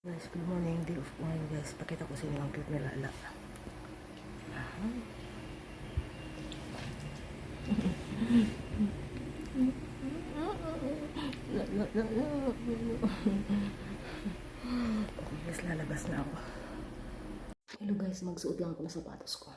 Guys, good morning, day of morning guys. Pakita ko sa inyo ang cute nila ala. Okay guys, lalabas na ako. Hello guys, magsuot lang ako ng sapatos ko.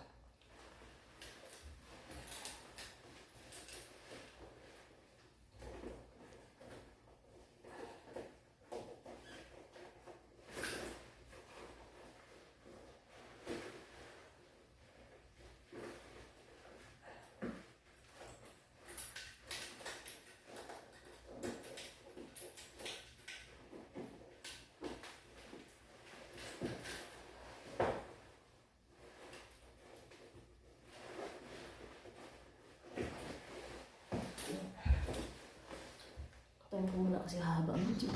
Tayo ko muna kasi haba ang video.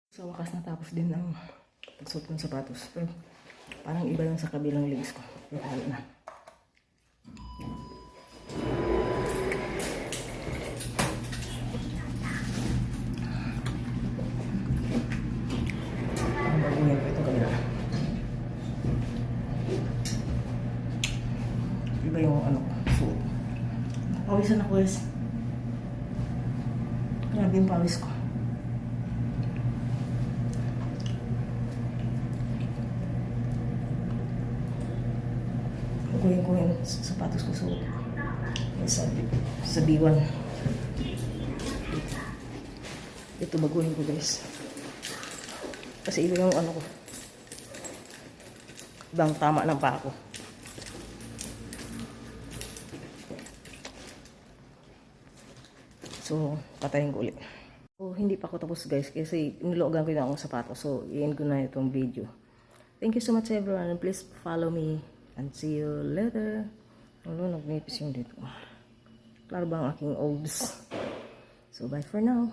Sa wakas natapos din ang pagsuot ng sapatos. Pero parang iba lang sa kabilang legs ko. Pero halo na. Ang baguhin ko itong kabila. Iba yung ano ko, suot. Pawisan ako guys. Grabe yung pawis ko. Kukuhin ko yung sapatos ko sa B1. Ito baguhin ko guys. Kasi ito yung ano ko. Ibang tama ng pa ako. So, patayin ko ulit. So, hindi pa ako tapos guys kasi niloogan ko yung akong sapatos. So, i-end ko na itong video. Thank you so much everyone. Please follow me and see you later. Ano, nagnipis yung dito. Klaro ba ang aking obs? So, bye for now.